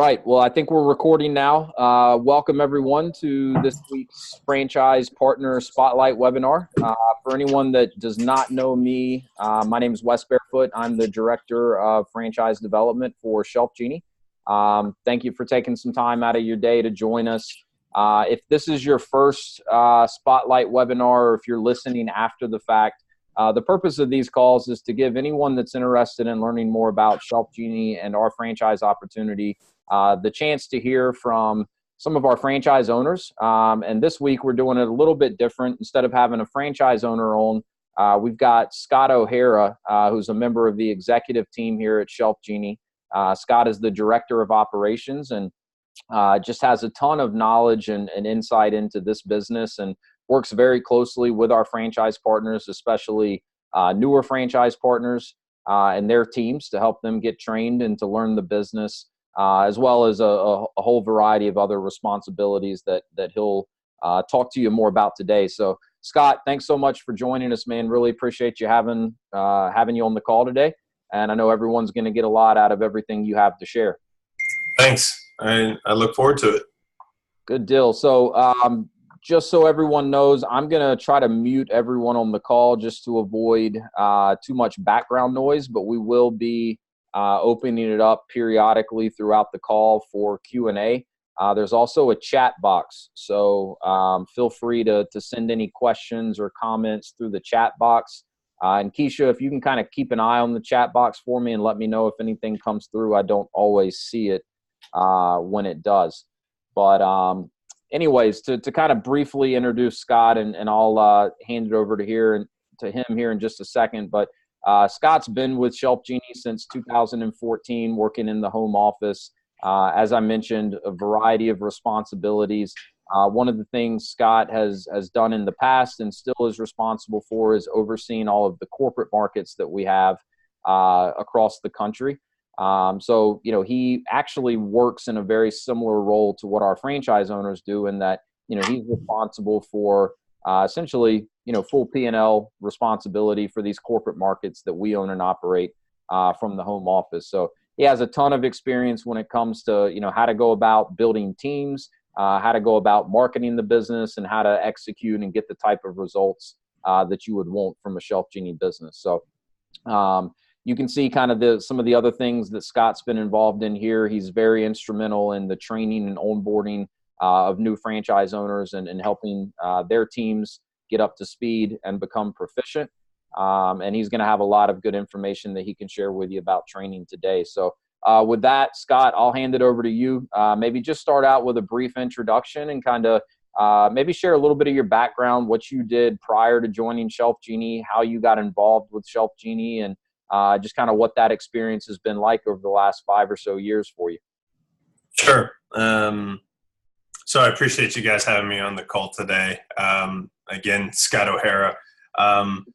right. Well, I think we're recording now. Welcome, everyone, to this week's Franchise Partner Spotlight webinar. For anyone that does not know me, my name is Wes Barefoot. I'm the Director of Franchise Development for ShelfGenie. Thank you for taking some time out of your day to join us. If this is your first Spotlight webinar, or if you're listening after the fact, the purpose of these calls is to give anyone that's interested in learning more about ShelfGenie and our franchise opportunity the chance to hear from some of our franchise owners. And this week we're doing it a little bit different. Instead of having a franchise owner on, we've got Scott O'Hara, who's a member of the executive team here at ShelfGenie. Scott is the Director of Operations and just has a ton of knowledge and insight into this business, and works very closely with our franchise partners, especially newer franchise partners and their teams, to help them get trained and to learn the business, as well as a whole variety of other responsibilities that he'll talk to you more about today. So, Scott, thanks so much for joining us, man. Really appreciate you having you on the call today. And I know everyone's going to get a lot out of everything you have to share. Thanks. I look forward to it. Good deal. So just so everyone knows, I'm going to try to mute everyone on the call just to avoid too much background noise, but we will be opening it up periodically throughout the call for Q&A. There's also a chat box, so feel free to send any questions or comments through the chat box. And Keisha, if you can kind of keep an eye on the chat box for me and let me know if anything comes through. I don't always see it when it does. But anyways, to kind of briefly introduce Scott, and I'll hand it over to him here in just a second. But Scott's been with ShelfGenie since 2014, working in the home office. As I mentioned, a variety of responsibilities. One of the things Scott has done in the past and still is responsible for is overseeing all of the corporate markets that we have across the country. So, he actually works in a very similar role to what our franchise owners do, in that, he's responsible for essentially, full P&L responsibility for these corporate markets that we own and operate from the home office. So he has a ton of experience when it comes to, how to go about building teams, how to go about marketing the business, and how to execute and get the type of results that you would want from a ShelfGenie business. So, you can see kind of some of the other things that Scott's been involved in here. He's very instrumental in the training and onboarding of new franchise owners and helping their teams get up to speed and become proficient. And he's going to have a lot of good information that he can share with you about training today. So with that, Scott, I'll hand it over to you. Maybe just start out with a brief introduction and kind of maybe share a little bit of your background, what you did prior to joining ShelfGenie, how you got involved with ShelfGenie, and just kind of what that experience has been like over the last 5 or so years for you. Sure. So I appreciate you guys having me on the call today. Again, Scott O'Hara.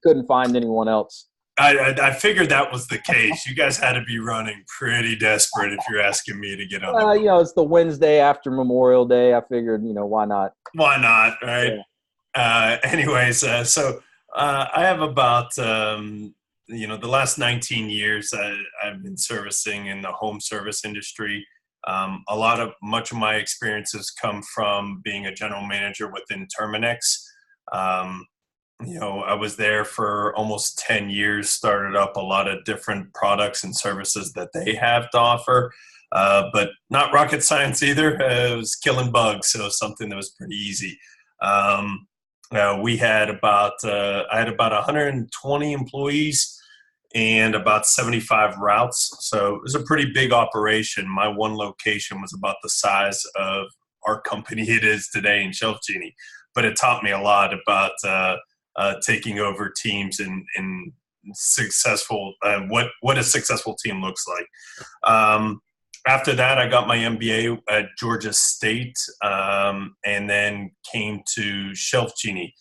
Couldn't find anyone else. I figured that was the case. You guys had to be running pretty desperate if you're asking me to get on. It's the Wednesday after Memorial Day. I figured, why not? Why not, right? Yeah. Anyways, so I have about the last 19 years I've been servicing in the home service industry. Much of my experiences come from being a general manager within Terminix. I was there for almost 10 years, started up a lot of different products and services that they have to offer, but not rocket science either. It was killing bugs, so something that was pretty easy. I had about 120 employees and about 75 routes. So it was a pretty big operation. My one location was about the size of our company it is today in ShelfGenie, but it taught me a lot about taking over teams and successful, what a successful team looks like. After that, I got my MBA at Georgia State, and then came to ShelfGenie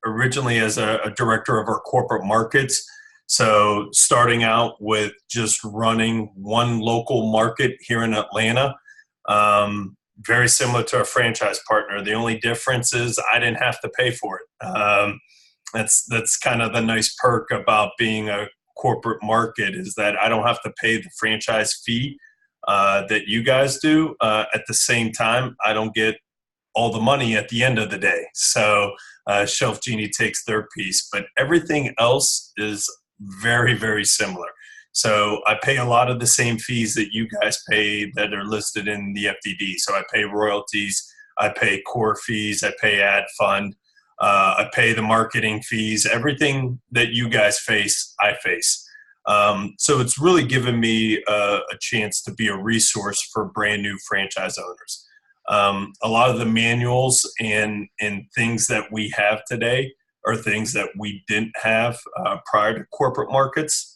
originally as a director of our corporate markets. So starting out with just running one local market here in Atlanta, very similar to a franchise partner. The only difference is I didn't have to pay for it. That's kind of the nice perk about being a corporate market, is that I don't have to pay the franchise fee that you guys do. At the same time, I don't get all the money at the end of the day. So ShelfGenie takes their piece, but everything else is very, very similar. So I pay a lot of the same fees that you guys pay that are listed in the FDD. So I pay royalties, I pay core fees, I pay ad fund, I pay the marketing fees. Everything that you guys face, I face. So it's really given me a chance to be a resource for brand new franchise owners. A lot of the manuals and things that we have today are things that we didn't have prior to corporate markets.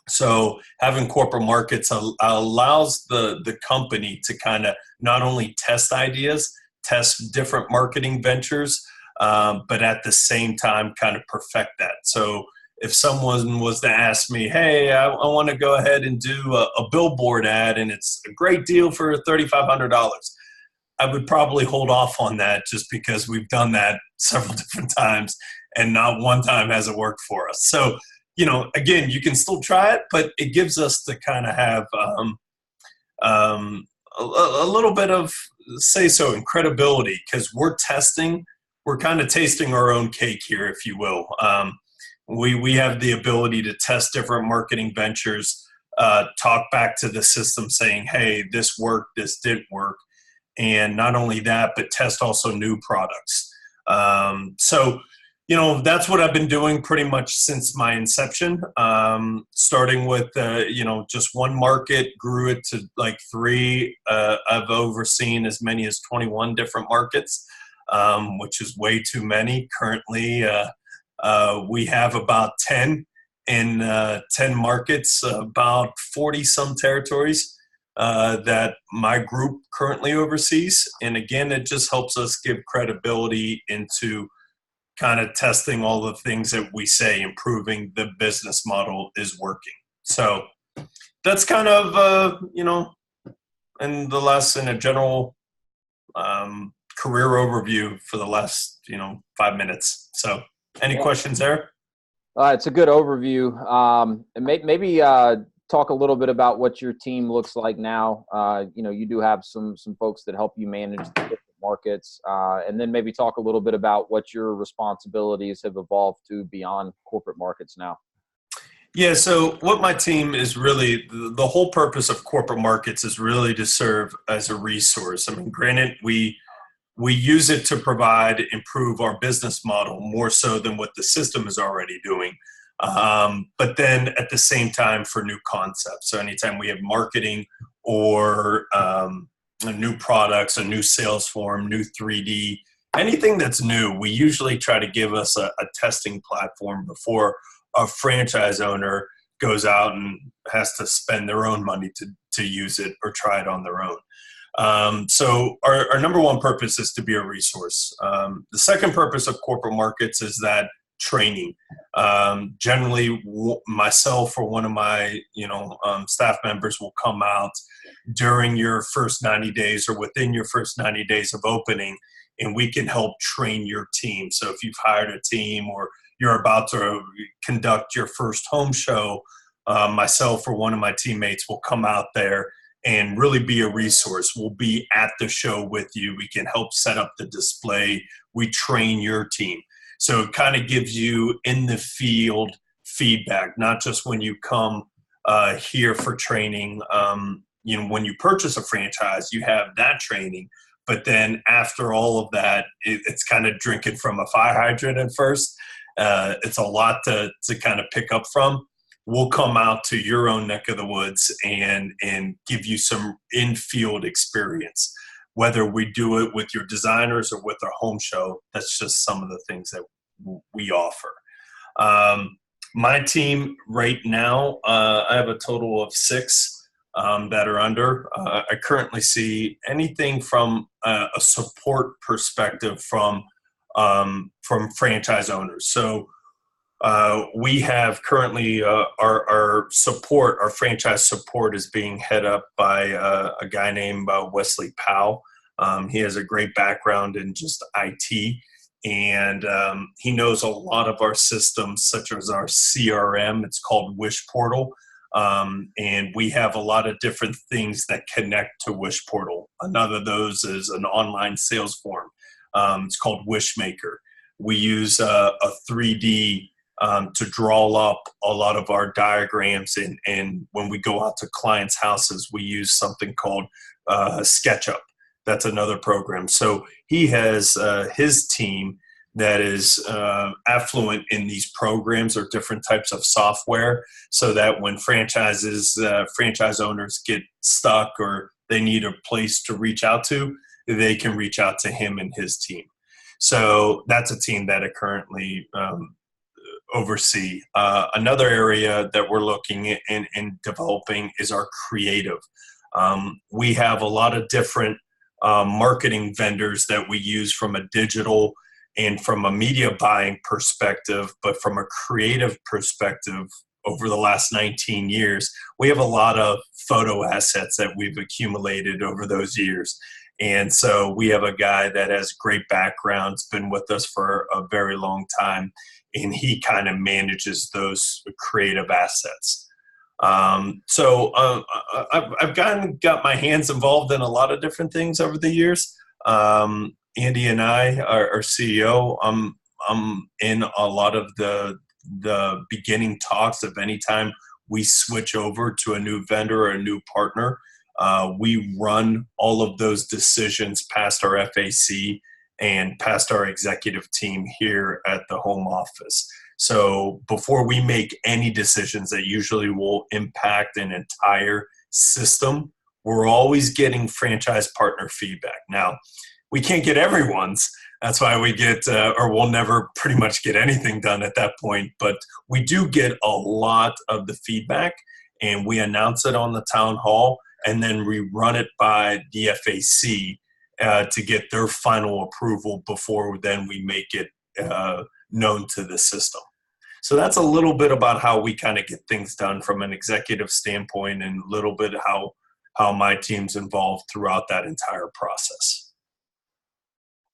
So having corporate markets allows the company to kind of not only test ideas, test different marketing ventures, but at the same time kind of perfect that. So if someone was to ask me, hey, I want to go ahead and do a billboard ad and it's a great deal for $3,500, I would probably hold off on that just because we've done that several different times and not one time has it worked for us. So, again, you can still try it, but it gives us to kind of have a little bit of say-so and credibility because we're kind of tasting our own cake here, if you will. We have the ability to test different marketing ventures, talk back to the system saying, hey, this worked, this didn't work. And not only that, but test also new products. So that's what I've been doing pretty much since my inception, starting with, just one market, grew it to like 3. I've overseen as many as 21 different markets, which is way too many. Currently, we have about 10 in 10 markets, about 40-some territories that my group currently oversees. And again, it just helps us give credibility into kind of testing all the things that we say, improving the business model is working. So that's kind of, in a general career overview for the last, 5 minutes. So any questions there? It's a good overview. And maybe talk a little bit about what your team looks like now. You do have some folks that help you manage the different markets, and then maybe talk a little bit about what your responsibilities have evolved to beyond corporate markets now. Yeah, so what my team is really, the whole purpose of corporate markets is really to serve as a resource. I mean, granted, we use it to improve our business model more so than what the system is already doing. But then at the same time for new concepts. So anytime we have marketing or new products, a new sales form, new 3D, anything that's new, we usually try to give us a testing platform before a franchise owner goes out and has to spend their own money to use it or try it on their own. So our number one purpose is to be a resource. The second purpose of corporate markets is that training. Generally, myself or one of my staff members will come out during your first 90 days or within your first 90 days of opening, and we can help train your team. So if you've hired a team or you're about to conduct your first home show, myself or one of my teammates will come out there and really be a resource. We'll be at the show with you. We can help set up the display. We train your team. So it kind of gives you in the field feedback, not just when you come here for training. When you purchase a franchise, you have that training. But then after all of that, it's kind of drinking from a fire hydrant at first. It's a lot to kind of pick up from. We'll come out to your own neck of the woods and give you some in-field experience. Whether we do it with your designers or with our home show, that's just some of the things that we offer. My team right now, I have a total of 6 that are under. I currently see anything from a support perspective from franchise owners. So we have currently our franchise support is being head up by a guy named Wesley Powell. He has a great background in just IT, and he knows a lot of our systems, such as our CRM. It's called Wish Portal. And we have a lot of different things that connect to Wish Portal. Another of those is an online sales form. It's called Wishmaker. We use a 3D to draw up a lot of our diagrams. And when we go out to clients' houses, we use something called SketchUp. That's another program. So he has his team that is affluent in these programs or different types of software, so that when franchise owners get stuck or they need a place to reach out to, they can reach out to him and his team. So that's a team that I currently oversee. Another area that we're looking at in developing is our creative. We have a lot of different marketing vendors that we use from a digital and from a media buying perspective, but from a creative perspective, over the last 19 years, we have a lot of photo assets that we've accumulated over those years. And so we have a guy that has great background, has been with us for a very long time, and he kind of manages those creative assets. So I've got my hands involved in a lot of different things over the years. Andy and I, our CEO, I'm in a lot of the beginning talks of any time we switch over to a new vendor or a new partner. We run all of those decisions past our FAC and past our executive team here at the home office. So before we make any decisions that usually will impact an entire system, we're always getting franchise partner feedback. Now, we can't get everyone's. That's why we get, or we'll never pretty much get anything done at that point. But we do get a lot of the feedback, and we announce it on the town hall, and then we run it by the FAC to get their final approval before then we make it known to the system. So that's a little bit about how we kind of get things done from an executive standpoint, and a little bit how my team's involved throughout that entire process.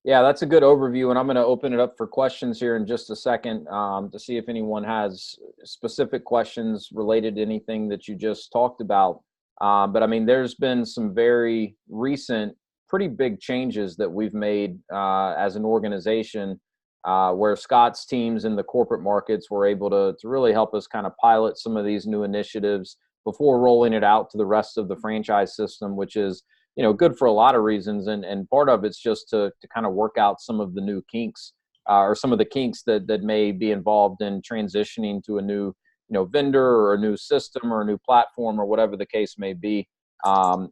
Yeah, that's a good overview, and I'm going to open it up for questions here in just a second to see if anyone has specific questions related to anything that you just talked about. But I mean, there's been some very recent, pretty big changes that we've made as an organization, where Scott's teams in the corporate markets were able to really help us kind of pilot some of these new initiatives before rolling it out to the rest of the franchise system, which is, you know, good for a lot of reasons. And part of it's just to kind of work out some of the new kinks or some of the kinks that may be involved in transitioning to a new, you know, vendor or a new system or a new platform or whatever the case may be.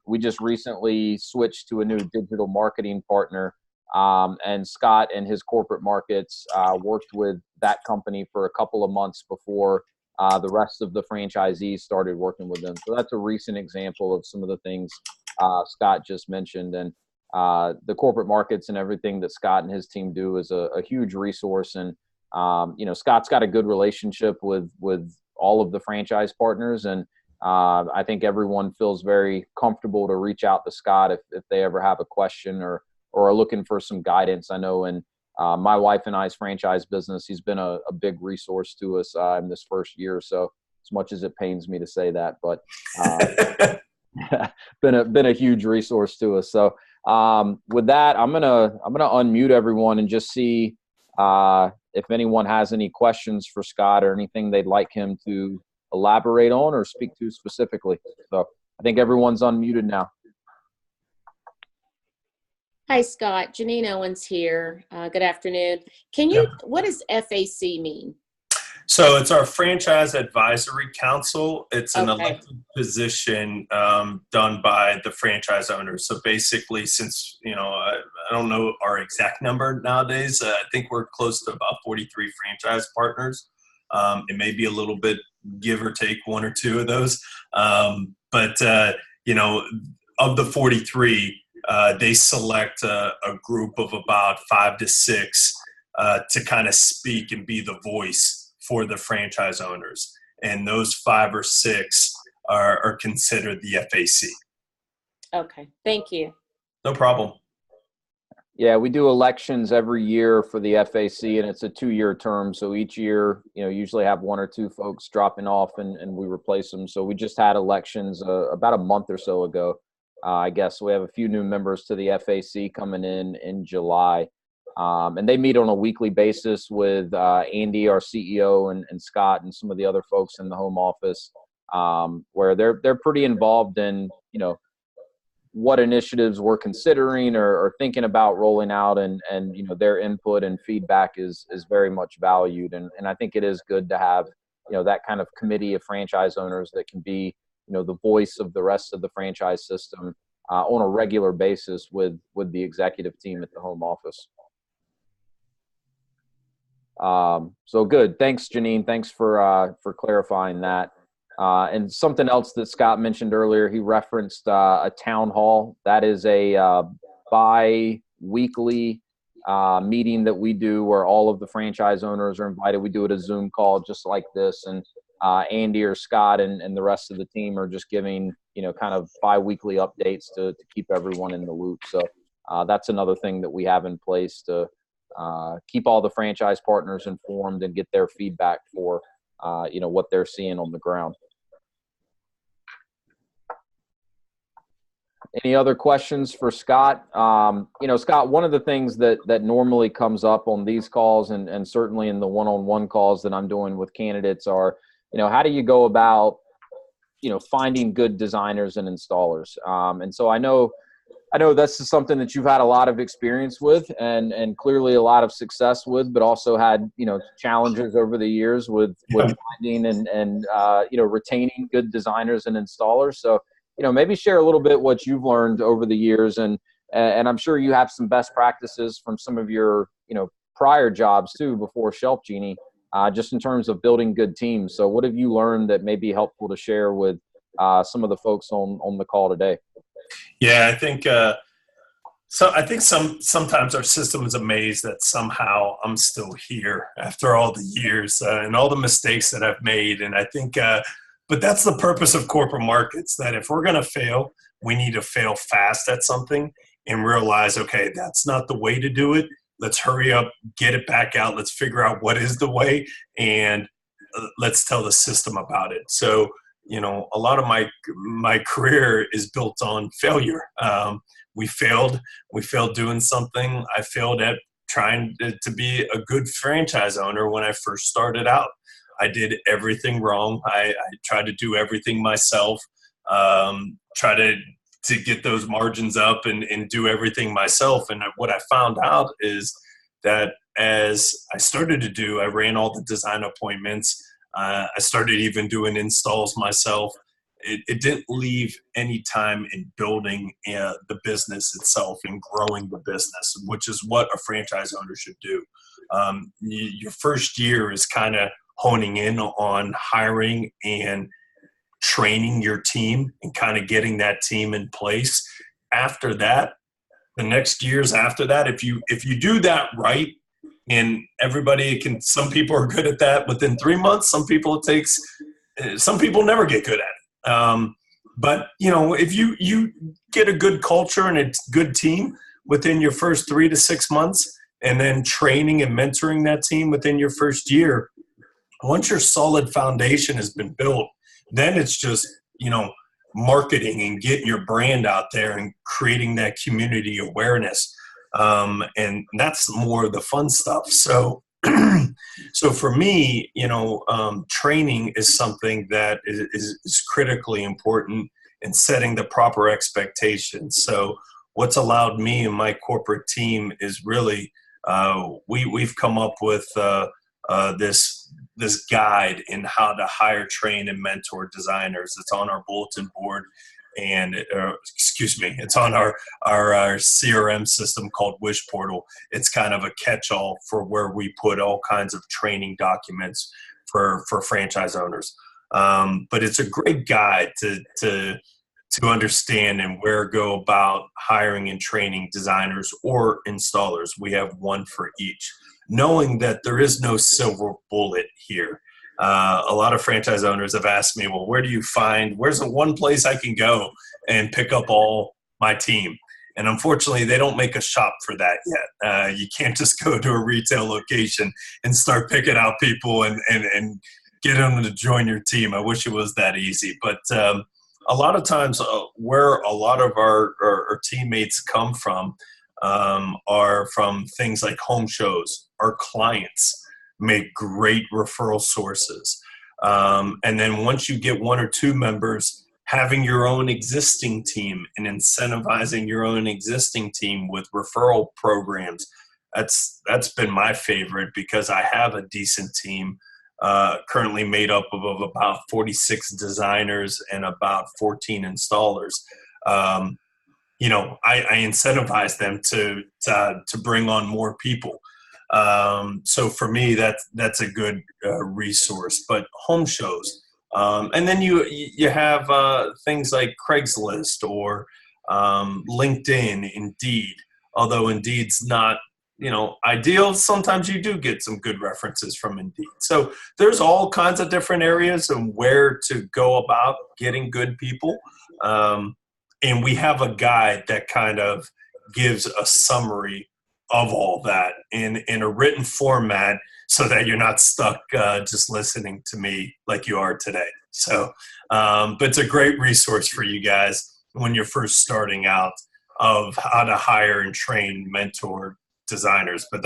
We just recently switched to a new digital marketing partner, and Scott and his corporate markets worked with that company for a couple of months before the rest of the franchisees started working with them. So that's a recent example of some of the things Scott just mentioned. And the corporate markets and everything that Scott and his team do is a huge resource. And, you know, Scott's got a good relationship with all of the franchise partners. And I think everyone feels very comfortable to reach out to Scott if they ever have a question or are looking for some guidance. I know in my wife and I's franchise business, he's been a big resource to us in this first year. So as much as it pains me to say that, but been a huge resource to us. So with that, I'm gonna unmute everyone and just see if anyone has any questions for Scott or anything they'd like him to elaborate on or speak to specifically. So I think everyone's unmuted now. Hi, Scott. Janine Owens here. Good afternoon. What does FAC mean? So it's our Franchise Advisory Council. It's an Okay. elected position done by the franchise owners. So basically, since, you know, I don't know our exact number nowadays, I think we're close to about 43 franchise partners. It may be a little bit give or take one or two of those. But you know, of the 43, they select a group of about 5 to 6 to kind of speak and be the voice for the franchise owners. And those 5 or 6 are considered the FAC. Okay. Thank you. No problem. Yeah, we do elections every year for the FAC, and it's a 2-year term. So each year, usually have 1 or 2 folks dropping off, and we replace them. So we just had elections about a month or so ago. I guess we have a few new members to the FAC coming in July, and they meet on a weekly basis with Andy, our CEO, and Scott, and some of the other folks in the home office, where they're pretty involved in what initiatives we're considering or thinking about rolling out, and their input and feedback is very much valued, and I think it is good to have that kind of committee of franchise owners that can be the voice of the rest of the franchise system on a regular basis with the executive team at the home office. So good. Thanks, Janine. Thanks for clarifying that. And something else that Scott mentioned earlier, he referenced a town hall. That is a bi-weekly meeting that we do where all of the franchise owners are invited. We do it a Zoom call just like this, and Andy or Scott and the rest of the team are just giving kind of bi-weekly updates to keep everyone in the loop. So that's another thing that we have in place to keep all the franchise partners informed and get their feedback for what they're seeing on the ground. Any other questions for Scott? Scott, one of the things that normally comes up on these calls and certainly in the one-on-one calls that I'm doing with candidates are, how do you go about, finding good designers and installers? And so I know this is something that you've had a lot of experience with and clearly a lot of success with, but also had, challenges over the years with finding and retaining good designers and installers. So, maybe share a little bit what you've learned over the years, and I'm sure you have some best practices from some of your, prior jobs too before ShelfGenie, just in terms of building good teams. So what have you learned that may be helpful to share with some of the folks on the call today? Yeah, I think sometimes our system is amazed that somehow I'm still here after all the years and all the mistakes that I've made. And I think, but that's the purpose of corporate markets, that if we're going to fail, we need to fail fast at something and realize, okay, that's not the way to do it. Let's hurry up, get it back out. Let's figure out what is the way, and let's tell the system about it. So, a lot of my career is built on failure. We failed doing something. I failed at trying to be a good franchise owner when I first started out. I did everything wrong. I tried to do everything myself, try to get those margins up and do everything myself. And what I found out is that as I started to do, I ran all the design appointments. I started even doing installs myself. It didn't leave any time in building the business itself and growing the business, which is what a franchise owner should do. Your first year is kind of honing in on hiring and training your team and kind of getting that team in place. After that, the next years after that, if you do that right, and everybody can, some people are good at that within 3 months. Some people some people never get good at it. But if you get a good culture and a good team within your first 3 to 6 months, and then training and mentoring that team within your first year, once your solid foundation has been built, then it's just, marketing and getting your brand out there and creating that community awareness. And that's more of the fun stuff. So, so for me, training is something that is critically important in setting the proper expectations. So what's allowed me and my corporate team is really, we've come up with this guide in how to hire, train, and mentor designers. It's on our bulletin board, and it's on our CRM system called Wish Portal. It's kind of a catch-all for where we put all kinds of training documents for franchise owners. But it's a great guide to understand and where go about hiring and training designers or installers. We have one for each, knowing that there is no silver bullet here. A lot of franchise owners have asked me, well, where's the one place I can go and pick up all my team? And unfortunately, they don't make a shop for that yet. You can't just go to a retail location and start picking out people and get them to join your team. I wish it was that easy. But a lot of times where a lot of our teammates come from are from things like home shows. Our clients make great referral sources. And then once you get one or two members, having your own existing team and incentivizing your own existing team with referral programs, that's been my favorite, because I have a decent team currently made up of about 46 designers and about 14 installers. I incentivize them to bring on more people. So for me, that's a good resource. But home shows, and then you have things like Craigslist or LinkedIn, Indeed. Although Indeed's not ideal, sometimes you do get some good references from Indeed. So there's all kinds of different areas of where to go about getting good people. And we have a guide that kind of gives a summary of all that in a written format, so that you're not stuck just listening to me like you are today. So, but it's a great resource for you guys when you're first starting out, of how to hire and train, mentor designers. But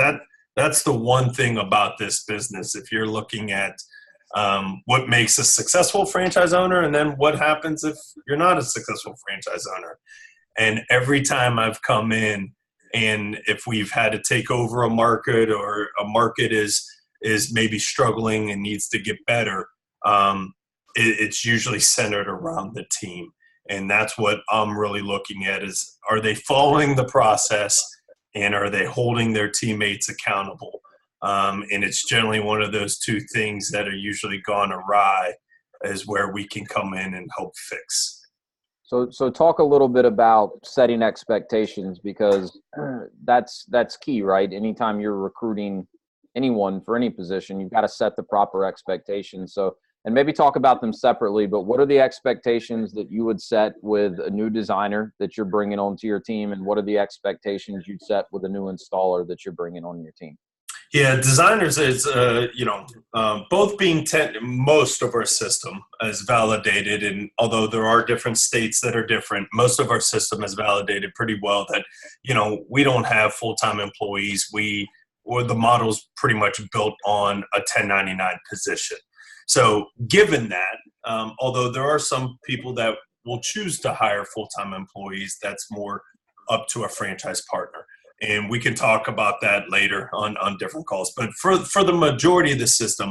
that's the one thing about this business. If you're looking at what makes a successful franchise owner, and then what happens if you're not a successful franchise owner. And every time I've come in, and if we've had to take over a market, or a market is maybe struggling and needs to get better, it's usually centered around the team. And that's what I'm really looking at, is, are they following the process, and are they holding their teammates accountable? And it's generally one of those two things that are usually gone awry, is where we can come in and help fix. So talk a little bit about setting expectations, because that's key, right? Anytime you're recruiting anyone for any position, you've got to set the proper expectations. So, and maybe talk about them separately, but what are the expectations that you would set with a new designer that you're bringing onto your team? And what are the expectations you'd set with a new installer that you're bringing on your team? Yeah, designers is, both being most of our system is validated. And although there are different states that are different, most of our system is validated pretty well that, we don't have full-time employees. The model's pretty much built on a 1099 position. So given that, although there are some people that will choose to hire full-time employees, that's more up to a franchise partner. And we can talk about that later on different calls. But for the majority of the system,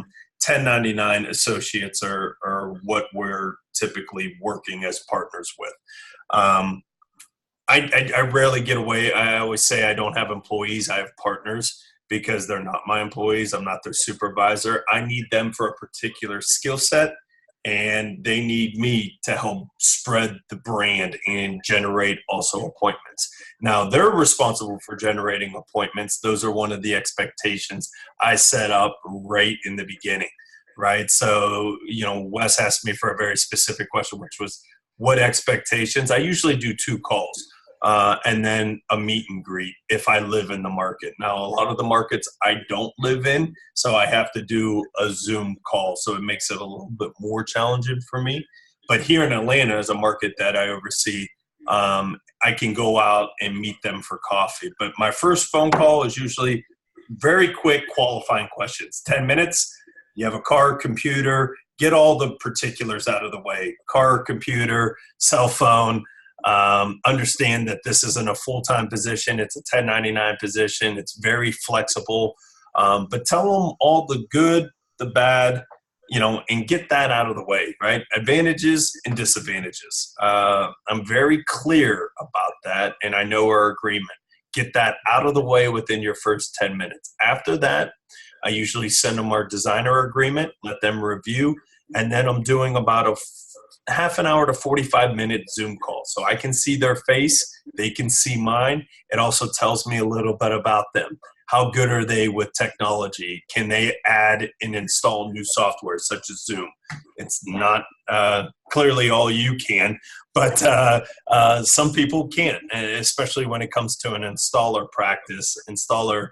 1099 associates are what we're typically working as partners with. I rarely get away. I always say I don't have employees. I have partners, because they're not my employees. I'm not their supervisor. I need them for a particular skill set, and they need me to help spread the brand and generate also appointments. Now, they're responsible for generating appointments. Those are one of the expectations I set up right in the beginning, right? So, Wes asked me for a very specific question, which was, what expectations? I usually do 2 calls. And then a meet and greet if I live in the market. Now, a lot of the markets I don't live in, so I have to do a Zoom call. So it makes it a little bit more challenging for me. But here in Atlanta, as a market that I oversee, I can go out and meet them for coffee. But my first phone call is usually very quick qualifying questions. 10 minutes, you have a car, computer, get all the particulars out of the way. Car, computer, cell phone. Understand that this isn't a full-time position. It's a 1099 position. It's very flexible. But tell them all the good, the bad, and get that out of the way, right? Advantages and disadvantages. I'm very clear about that, and I know our agreement. Get that out of the way within your first 10 minutes. After that, I usually send them our designer agreement, let them review, and then I'm doing about a half an hour to 45-minute Zoom call. So I can see their face. They can see mine. It also tells me a little bit about them. How good are they with technology? Can they add and install new software such as Zoom? It's not clearly all you can, but some people can't, especially when it comes to an installer practice. Installer,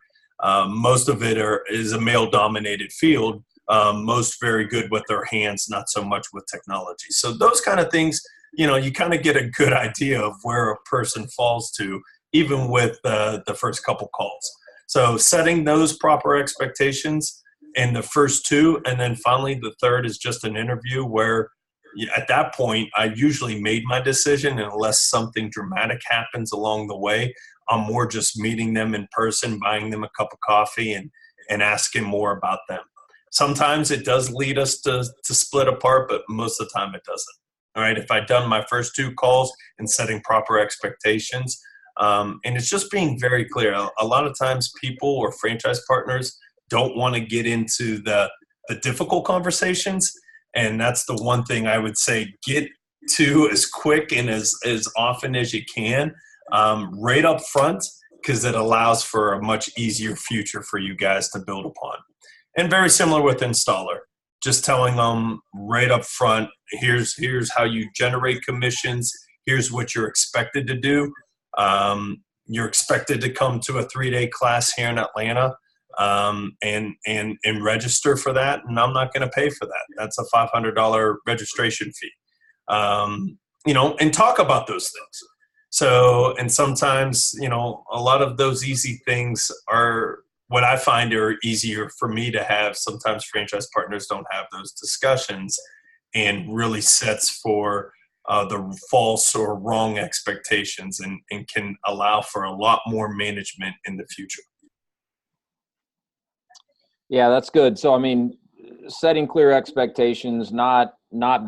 most of it is a male-dominated field. Most very good with their hands, not so much with technology. So those kind of things, you kind of get a good idea of where a person falls to, even with the first couple calls. So setting those proper expectations in the first two, and then finally the third is just an interview where at that point I usually made my decision, and unless something dramatic happens along the way, I'm more just meeting them in person, buying them a cup of coffee, and asking more about them. Sometimes it does lead us to split apart, but most of the time it doesn't. All right, if I'd done my first two calls and setting proper expectations, and it's just being very clear. A lot of times people or franchise partners don't want to get into the difficult conversations. And that's the one thing I would say, get to as quick and as often as you can, right up front, because it allows for a much easier future for you guys to build upon. And very similar with installer, just telling them right up front, here's how you generate commissions. Here's what you're expected to do. You're expected to come to a 3-day class here in Atlanta, and register for that. And I'm not going to pay for that. That's a $500 registration fee. And talk about those things. So, and sometimes, a lot of those easy things are what I find are easier for me to have. Sometimes franchise partners don't have those discussions, and really sets for the false or wrong expectations, and can allow for a lot more management in the future. Yeah, that's good. So, I mean, setting clear expectations, not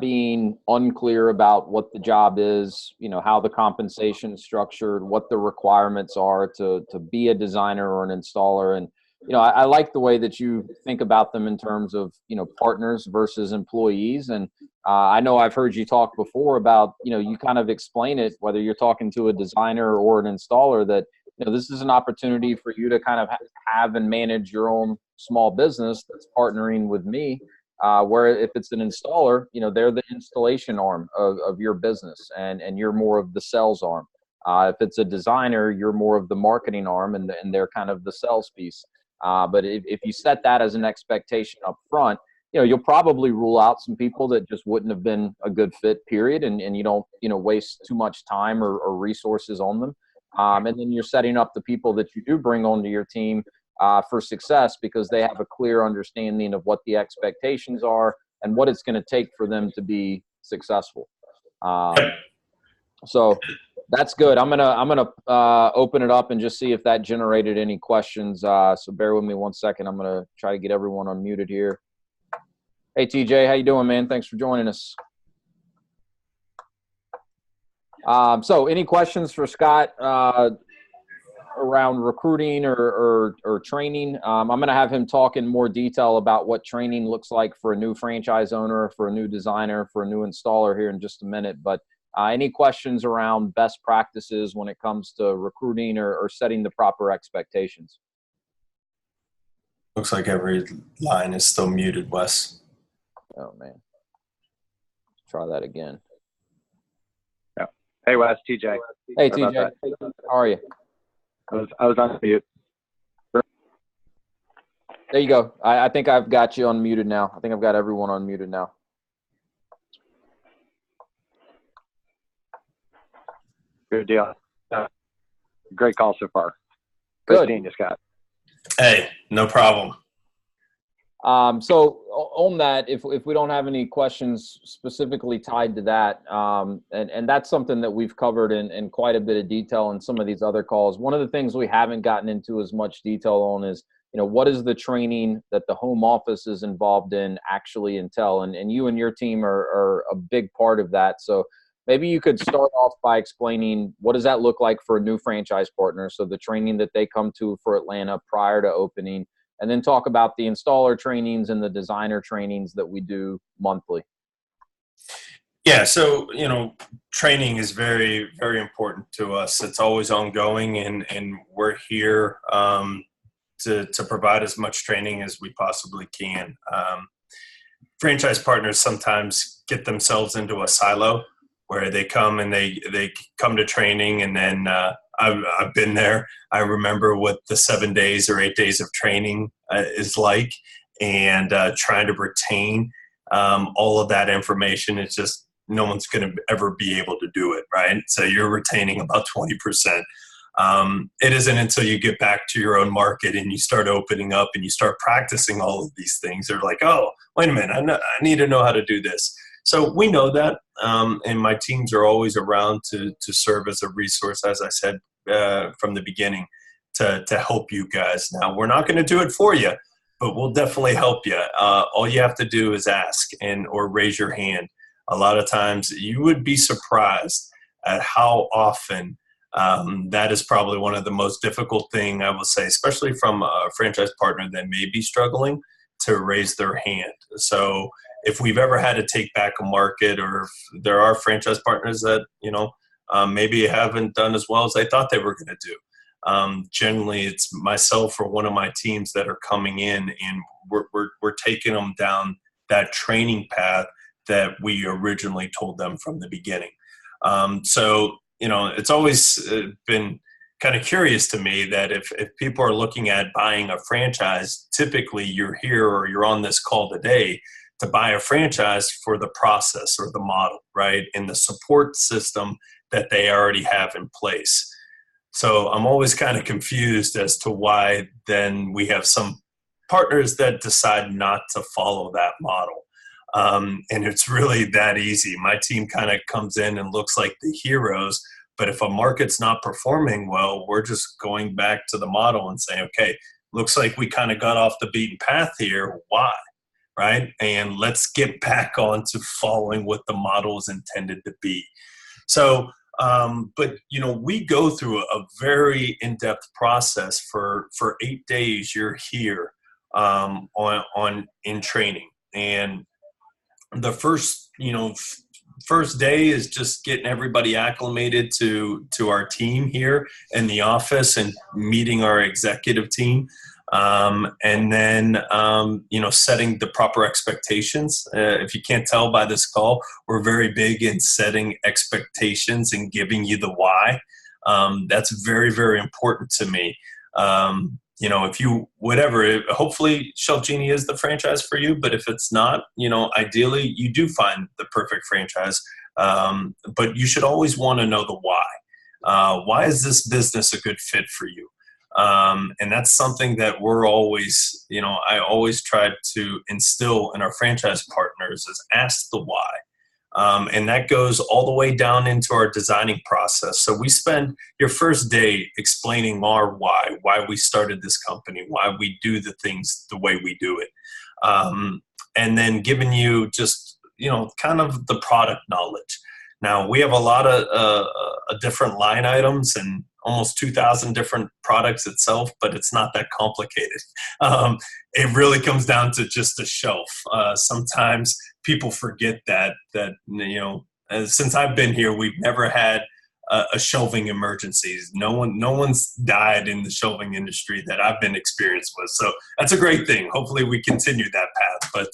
being unclear about what the job is, how the compensation is structured, what the requirements are to be a designer or an installer. And, I like the way that you think about them in terms of, partners versus employees. And I know I've heard you talk before about, you kind of explain it, whether you're talking to a designer or an installer, that, this is an opportunity for you to kind of have and manage your own small business that's partnering with me, where if it's an installer, they're the installation arm of your business, and you're more of the sales arm. If it's a designer, you're more of the marketing arm, and they're kind of the sales piece. But if you set that as an expectation up front, you'll probably rule out some people that just wouldn't have been a good fit, period, and you don't waste too much time or resources on them. And then you're setting up the people that you do bring onto your team for success, because they have a clear understanding of what the expectations are and what it's going to take for them to be successful. So that's good. I'm gonna open it up and just see if that generated any questions. So bear with me one second. I'm gonna try to get everyone unmuted here. Hey TJ, how you doing, man? Thanks for joining us. So any questions for Scott around recruiting or training? I'm going to have him talk in more detail about what training looks like for a new franchise owner, for a new designer, for a new installer here in just a minute. But any questions around best practices when it comes to recruiting or setting the proper expectations? Looks like every line is still muted, Wes. Oh, man. Try that again. Yeah. Hey, Wes, TJ. Hey, TJ. How are you? I was on mute. There you go. I think I've got you unmuted now. I think I've got everyone unmuted now. Good deal. Great call so far. Good. Great seeing you, Scott. Hey, no problem. So on that, if we don't have any questions specifically tied to that, and that's something that we've covered in quite a bit of detail in some of these other calls. One of the things we haven't gotten into as much detail on is, what is the training that the home office is involved in actually entail? And you and your team are a big part of that. So maybe you could start off by explaining, what does that look like for a new franchise partner? So the training that they come to for Atlanta prior to opening, and then talk about the installer trainings and the designer trainings that we do monthly. Yeah, so, training is very, very important to us. It's always ongoing, and we're here to provide as much training as we possibly can. franchise partners sometimes get themselves into a silo where they come and they come to training, and then I've been there. I remember what the 7 days or 8 days of training is like, and trying to retain all of that information. It's just no one's going to ever be able to do it, right? So you're retaining about 20%. It isn't until you get back to your own market and you start opening up and you start practicing all of these things. They're like, oh, wait a minute, I need to know how to do this. So we know that, and my teams are always around to serve as a resource, as I said from the beginning, to help you guys. Now, we're not going to do it for you, but we'll definitely help you. All you have to do is ask or raise your hand. A lot of times you would be surprised at how often that is probably one of the most difficult thing, I will say, especially from a franchise partner that may be struggling to raise their hand. So if we've ever had to take back a market, or if there are franchise partners that, maybe haven't done as well as they thought they were going to do. Generally, it's myself or one of my teams that are coming in, and we're taking them down that training path that we originally told them from the beginning. So it's always been kind of curious to me that if people are looking at buying a franchise, typically you're here or you're on this call today to buy a franchise for the process or the model, right? And the support system that they already have in place. So I'm always kind of confused as to why then we have some partners that decide not to follow that model. And it's really that easy. My team kind of comes in and looks like the heroes, but if a market's not performing well, we're just going back to the model and saying, okay, looks like we kind of got off the beaten path here. Why? Right? And let's get back on to following what the model is intended to be. So, but we go through a very in-depth process for 8 days. You're here in training, and the first day is just getting everybody acclimated to our team here in the office and meeting our executive team. And then, setting the proper expectations. If you can't tell by this call, we're very big in setting expectations and giving you the why. That's very, very important to me. Hopefully ShelfGenie is the franchise for you, but if it's not, ideally you do find the perfect franchise. But you should always want to know the why. Why is this business a good fit for you? And that's something that we're always, I always try to instill in our franchise partners is ask the why. And that goes all the way down into our designing process. So we spend your first day explaining our why we started this company, why we do the things the way we do it. And then giving you just, kind of the product knowledge. Now, we have a lot of different line items and almost 2,000 different products itself, but it's not that complicated. It really comes down to just a shelf. Sometimes people forget that since I've been here, we've never had a shelving emergencies. No one's died in the shelving industry that I've been experienced with. So that's a great thing. Hopefully we continue that path, but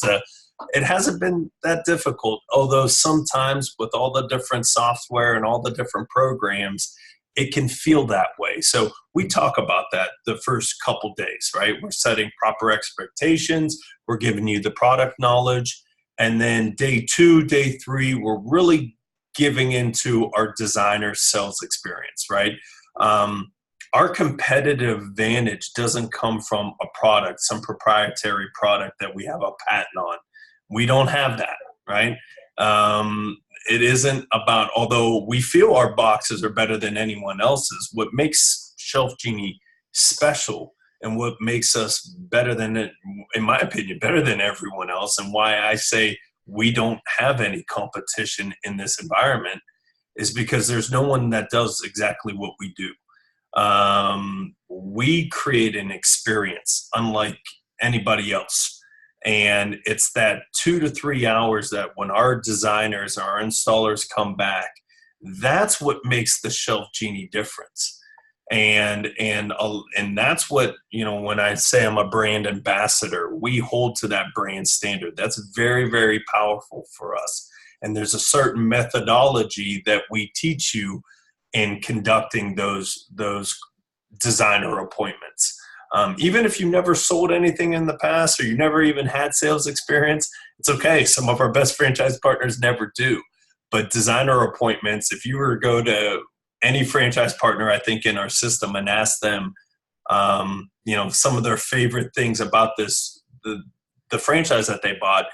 it hasn't been that difficult. Although sometimes with all the different software and all the different programs, it can feel that way. So we talk about that the first couple days, right? We're setting proper expectations. We're giving you the product knowledge. And then day 2, day 3, we're really giving into our designer sales experience, right? Our competitive advantage doesn't come from a product, some proprietary product that we have a patent on. We don't have that, right? It isn't about, although we feel our boxes are better than anyone else's, what makes ShelfGenie special and what makes us better than, in my opinion, better than everyone else, and why I say we don't have any competition in this environment, is because there's no one that does exactly what we do. We create an experience unlike anybody else. And it's that 2 to 3 hours that when our designers, our installers come back, that's what makes the ShelfGenie difference. And that's what, when I say I'm a brand ambassador, we hold to that brand standard. That's very, very powerful for us. And there's a certain methodology that we teach you in conducting those designer appointments. Even if you never sold anything in the past, or you never even had sales experience, it's okay. Some of our best franchise partners never do. But designer appointments, if you were to go to any franchise partner, I think, in our system and ask them, some of their favorite things about the franchise that they bought,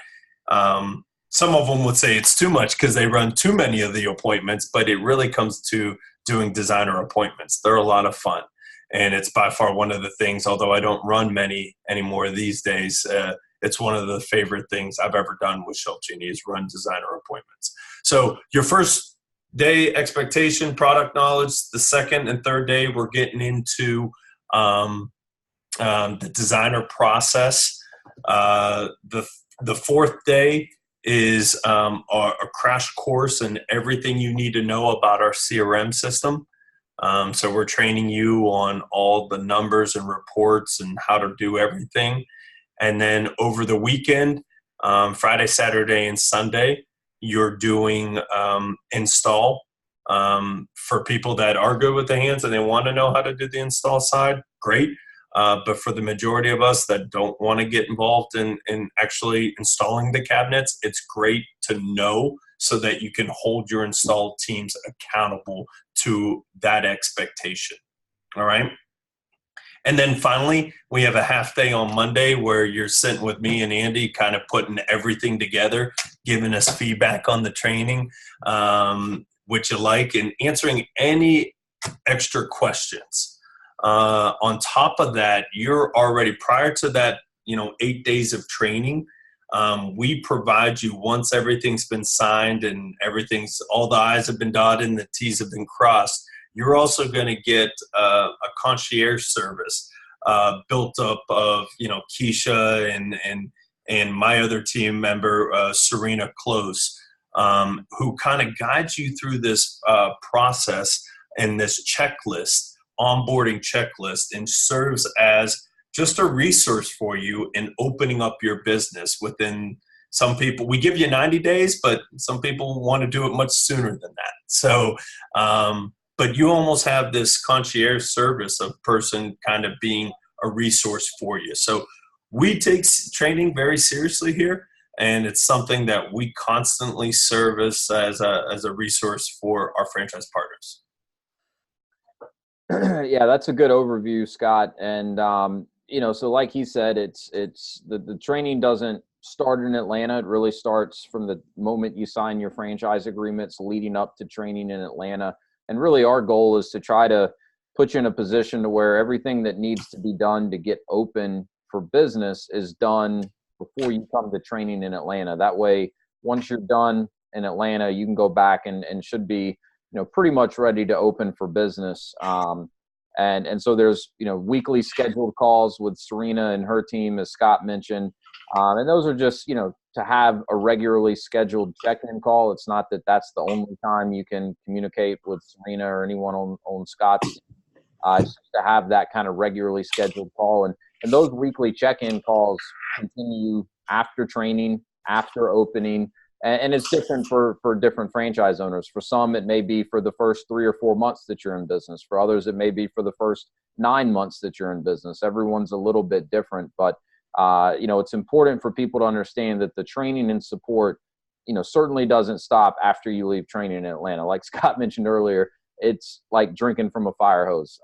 some of them would say it's too much because they run too many of the appointments, but it really comes to doing designer appointments. They're a lot of fun. And it's by far one of the things, although I don't run many anymore these days, it's one of the favorite things I've ever done with ShelfGenie is run designer appointments. So your first day expectation, product knowledge. The second and third day, we're getting into the designer process. The fourth day is a crash course in everything you need to know about our CRM system. So we're training you on all the numbers and reports and how to do everything. And then over the weekend, Friday, Saturday, and Sunday, you're doing install for people that are good with the hands and they want to know how to do the install side. Great. But for the majority of us that don't want to get involved in actually installing the cabinets, it's great to know so that you can hold your install teams accountable to that expectation. All right. And then finally, we have a half day on Monday where you're sitting with me and Andy kind of putting everything together, giving us feedback on the training, which you like, and answering any extra questions. On top of that, you're already, prior to that, 8 days of training, we provide you, once everything's been signed and all the I's have been dotted and the T's have been crossed, you're also going to get a concierge service built up of, Keisha and my other team member, Serena Close, who kind of guides you through this process and this checklist, onboarding checklist, and serves as just a resource for you in opening up your business within. Some people, we give you 90 days, but some people want to do it much sooner than that. So, but you almost have this concierge service of person kind of being a resource for you. So we take training very seriously here, and it's something that we constantly service as a resource for our franchise partners. Yeah, that's a good overview, Scott. And, so like he said, it's the training doesn't start in Atlanta. It really starts from the moment you sign your franchise agreements leading up to training in Atlanta. And really our goal is to try to put you in a position to where everything that needs to be done to get open for business is done before you come to training in Atlanta. That way, once you're done in Atlanta, you can go back and should be, pretty much ready to open for business. And so there's, weekly scheduled calls with Serena and her team, as Scott mentioned. And those are just, to have a regularly scheduled check-in call. It's not that that's the only time you can communicate with Serena or anyone on Scott's team. It's just to have that kind of regularly scheduled call. And those weekly check-in calls continue after training, after opening. And it's different for different franchise owners. For some, it may be for the first 3 or 4 months that you're in business. For others, it may be for the first 9 months that you're in business. Everyone's a little bit different, but it's important for people to understand that the training and support, certainly doesn't stop after you leave training in Atlanta. Like Scott mentioned earlier, it's like drinking from a fire hose.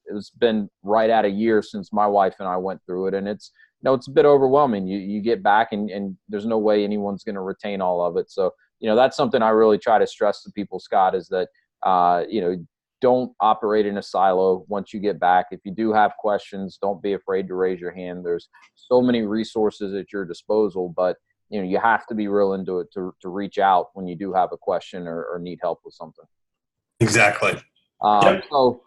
It's been right at a year since my wife and I went through it, and it's a bit overwhelming. You get back and there's no way anyone's going to retain all of it. So, that's something I really try to stress to people, Scott, is that, don't operate in a silo once you get back. If you do have questions, don't be afraid to raise your hand. There's so many resources at your disposal, but, you have to be willing to reach out when you do have a question or need help with something. Exactly. Yep. So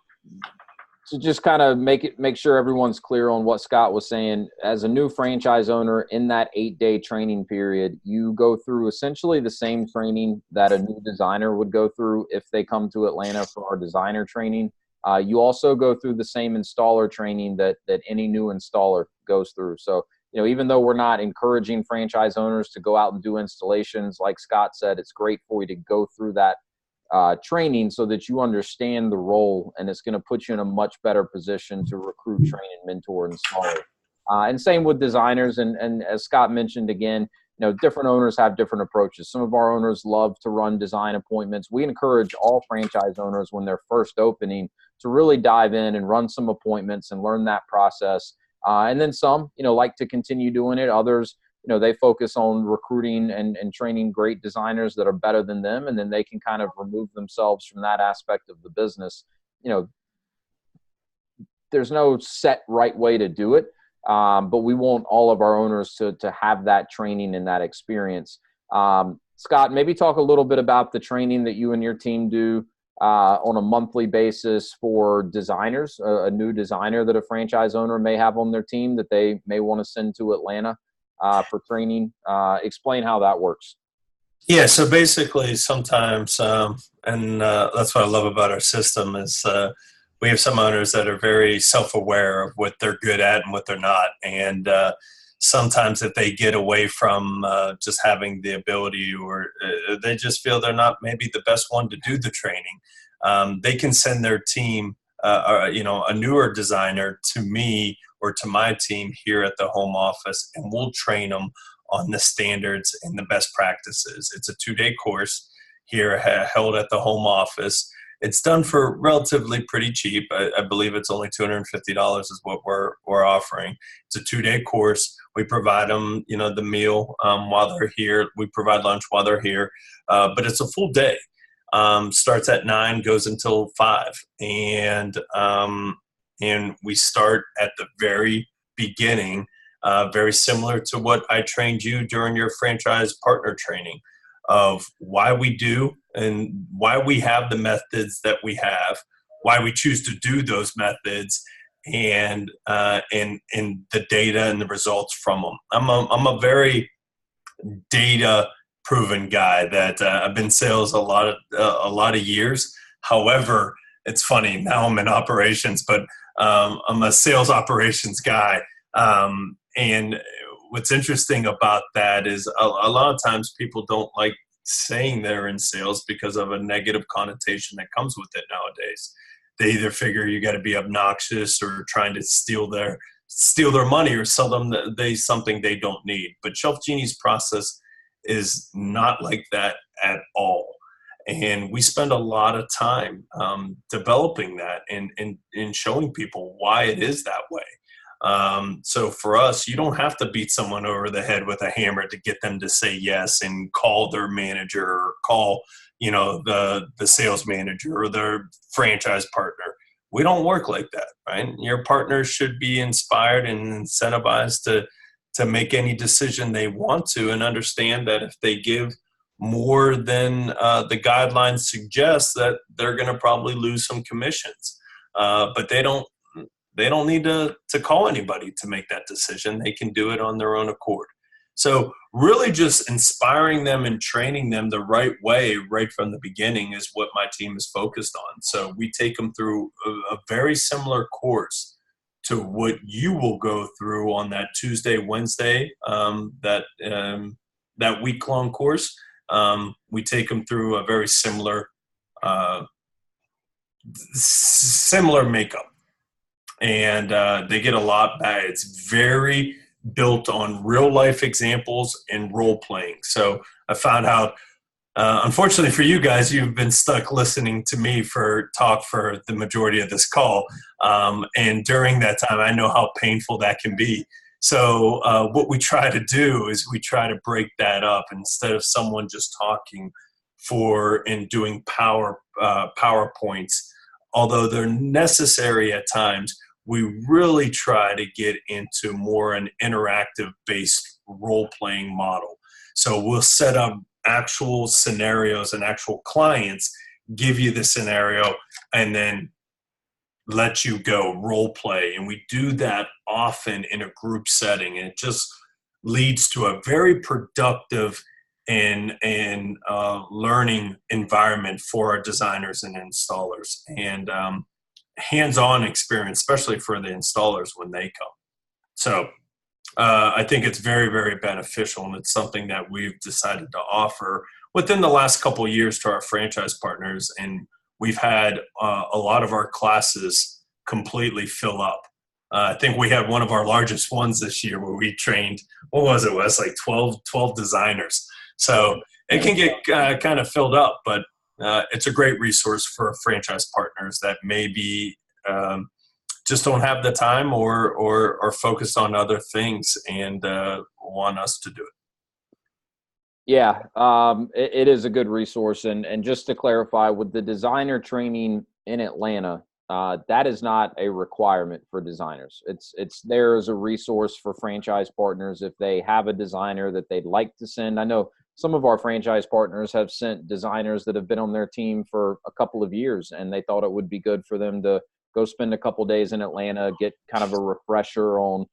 to just kind of make sure everyone's clear on what Scott was saying, as a new franchise owner in that 8-day training period, you go through essentially the same training that a new designer would go through if they come to Atlanta for our designer training. you also go through the same installer training that any new installer goes through. So, even though we're not encouraging franchise owners to go out and do installations, like Scott said, it's great for you to go through that training so that you understand the role, and it's going to put you in a much better position to recruit, train, and mentor installers. And same with designers. And as Scott mentioned again, different owners have different approaches. Some of our owners love to run design appointments. We encourage all franchise owners when they're first opening to really dive in and run some appointments and learn that process. And then some, like to continue doing it. Others, they focus on recruiting and training great designers that are better than them, and then they can kind of remove themselves from that aspect of the business. There's no set right way to do it, but we want all of our owners to have that training and that experience. Scott, maybe talk a little bit about the training that you and your team do on a monthly basis for designers, a new designer that a franchise owner may have on their team that they may want to send to Atlanta for training. Explain how that works. Yeah, so basically sometimes, and that's what I love about our system is we have some owners that are very self-aware of what they're good at and what they're not. And sometimes if they get away from just having the ability, or they just feel they're not maybe the best one to do the training, they can send their team, a newer designer to me or to my team here at the home office, and we'll train them on the standards and the best practices. It's a 2-day course here held at the home office. It's done for relatively pretty cheap. I believe it's only $250 is what we're offering. It's a 2-day course. We provide them, the meal while they're here. We provide lunch while they're here, but it's a full day. Starts at 9, goes until 5, and we start at the very beginning, very similar to what I trained you during your franchise partner training, of why we do and why we have the methods that we have, why we choose to do those methods, and the data and the results from them. I'm a very data proven guy that I've been in sales a lot of years. However, it's funny, now I'm in operations, but I'm a sales operations guy. And what's interesting about that is a lot of times people don't like saying they're in sales because of a negative connotation that comes with it nowadays. They either figure you got to be obnoxious or trying to steal their money or sell them something they don't need. But ShelfGenie's process is not like that at all. And we spend a lot of time developing that and showing people why it is that way. So for us, you don't have to beat someone over the head with a hammer to get them to say yes and call their manager or call, the sales manager or their franchise partner. We don't work like that, right? Your partners should be inspired and incentivized to make any decision they want to, and understand that if they give more than the guidelines suggest, that they're going to probably lose some commissions. But they don't need to call anybody to make that decision. They can do it on their own accord. So really just inspiring them and training them the right way right from the beginning is what my team is focused on. So we take them through a very similar course to what you will go through on that Tuesday, Wednesday, that week-long course. We take them through a very similar makeup. And they get a lot back. It's very built on real life examples and role playing. So I found out, unfortunately for you guys, you've been stuck listening to me talk for the majority of this call. And during that time, I know how painful that can be. So what we try to do is we try to break that up. Instead of someone just talking and doing PowerPoints, although they're necessary at times, we really try to get into more an interactive based role-playing model. So we'll set up actual scenarios and actual clients, give you the scenario, and then let you go role play. And we do that often in a group setting. And it just leads to a very productive and learning environment for our designers and installers. hands-on experience, especially for the installers when they come. So I think it's very, very beneficial, and it's something that we've decided to offer within the last couple of years to our franchise partners. And we've had a lot of our classes completely fill up. I think we had one of our largest ones this year where we trained, what was it, Wes? Like 12 designers. So it can get kind of filled up, but it's a great resource for franchise partners that maybe just don't have the time or are focused on other things and want us to do it. Yeah, it is a good resource. And just to clarify, with the designer training in Atlanta, that is not a requirement for designers. It's there as a resource for franchise partners if they have a designer that they'd like to send. I know some of our franchise partners have sent designers that have been on their team for a couple of years, and they thought it would be good for them to go spend a couple days in Atlanta, get kind of a refresher on,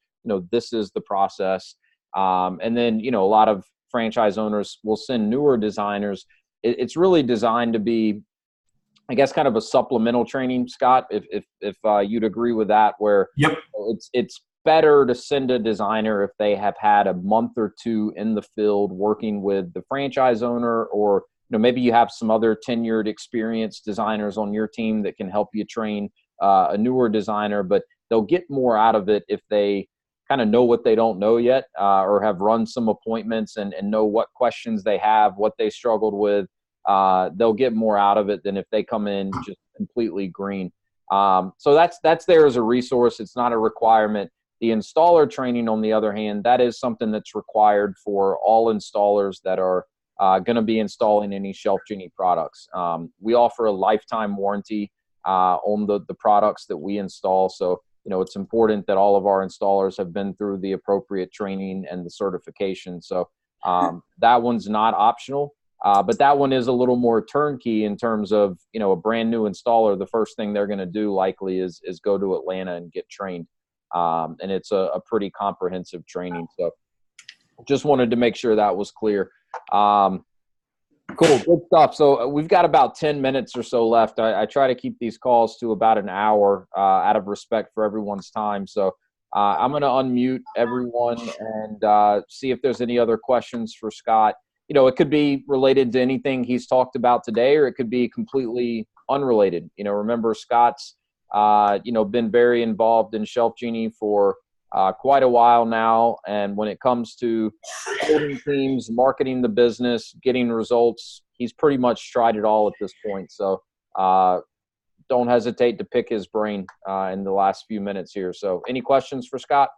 this is the process. And then, a lot of franchise owners will send newer designers. It's really designed to be, I guess, kind of a supplemental training, Scott, if you'd agree with that, where Yep. It's better to send a designer if they have had a month or two in the field working with the franchise owner, or maybe you have some other tenured, experienced designers on your team that can help you train a newer designer, but they'll get more out of it if they kind of know what they don't know yet, or have run some appointments and know what questions they have, what they struggled with. They'll get more out of it than if they come in just completely green. So that's there as a resource. It's not a requirement. The installer training, on the other hand, that is something that's required for all installers that are going to be installing any ShelfGenie products. We offer a lifetime warranty on the products that we install. So, it's important that all of our installers have been through the appropriate training and the certification. So that one's not optional. But that one is a little more turnkey in terms of, a brand new installer. The first thing they're going to do likely is go to Atlanta and get trained. And it's a pretty comprehensive training. So just wanted to make sure that was clear. Cool. Good stuff. So we've got about 10 minutes or so left. I try to keep these calls to about an hour out of respect for everyone's time. So I'm going to unmute everyone and see if there's any other questions for Scott. It could be related to anything he's talked about today, or it could be completely unrelated. Remember, Scott's, been very involved in ShelfGenie for quite a while now. And when it comes to building teams, marketing the business, getting results, he's pretty much tried it all at this point. So don't hesitate to pick his brain in the last few minutes here. So any questions for Scott?